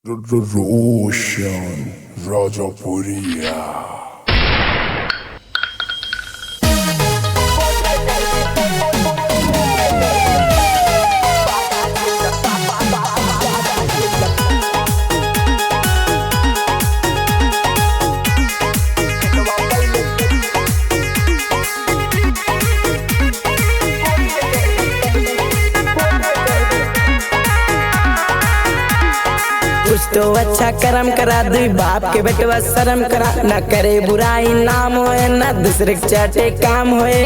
Roshan Rajapuria. कुछ तो अच्छा कर्म करा दुई बाप के बेटवा शर्म करा, न करे बुराई नाम होए, न दूसरे के चाटे काम होए।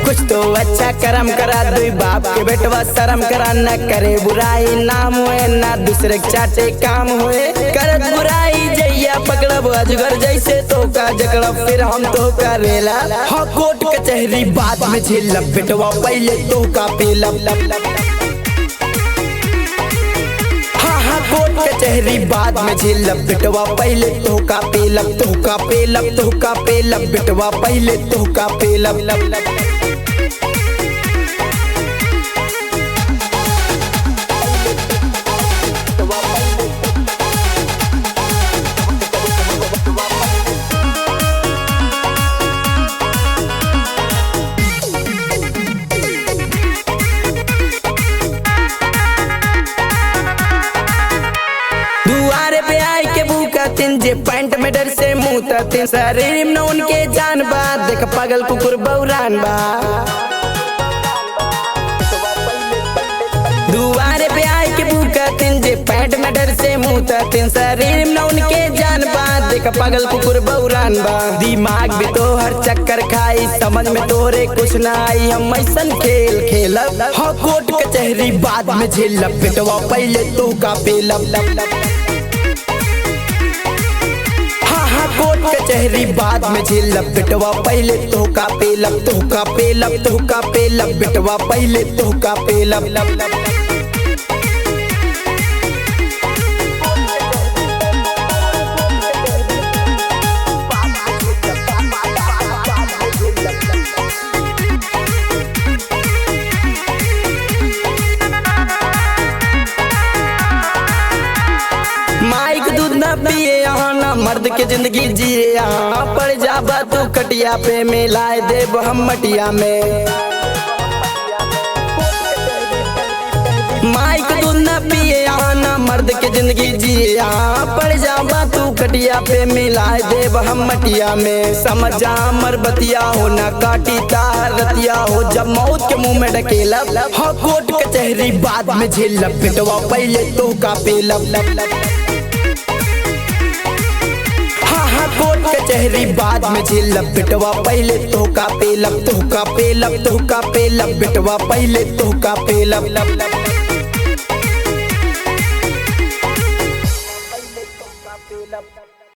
कुछ तो अच्छा कर्म करा दुई बाप के बेटवा शर्म करा, न करे बुराई नाम होए, न दूसरे के चाटे काम होए। करत बुराई जैया पकड़ब अजगर जैसे तो का जकड़ब, फिर हम तो का रेला हाँ कोर्ट कचहरी बाद में झेलब, बेटवा पहले तो का पेलब। कोर्ट कचहरी बाद में झेलब, बेटवा पहले तोहका पेलब, तोहका पेलब, तोहका पेलब, बेटवा पहले तोहका पेलब। दुआरे पे आई के भूखा तीन जे पैंट में डर से मुँह तीन, शरीर में उनके जान बा, देख पागल कुकुर बौरान बा। दुआरे पे आई के भूखा तीन जे पैंट में डर से मुँह तीन, शरीर में उनके जान बा, देख पागल कुकुर बौरान बा। दिमाग भी तो हर चक्कर खाई, समझ में तोरे कुछ ना आई, हम ऐसन खेल खेलब हाँ कोर्ट कचहरी बाद में झेलब, बेटवा पहले तो का पेलब। कोर्ट कचहरी बाद में झेलब, बेटवा पहले तोहका पेलब, तोहका पेलब, तोहका पेलब, बेटवा पहले तोहका पेलब। माई के दूध न पिए यहाँ ना मर्द के जिंदगी जिए, यहाँ पड़ जाबा तू कटिया पे मिलाए देब हम मटिया में। माई के दूध न पिए यहाँ ना मर्द के जिंदगी जिए, यहाँ पड़ जाबा तू कटिया पे मिलाए देब हम मटिया में। समझ जा मर बतिया हो ना काटी तार रतिया हो, जब मौत के मुंह में ढकेलब हाँ कोर्ट कचहरी बाद में झेलब, बेटवा पहले तो का पेलब। कोर्ट कचहरी बाद में झेलब, बेटवा पहले तोहका पेलब, तोहका पेलब, तोहका पेलब, बेटवा पहले तोहका पेलब।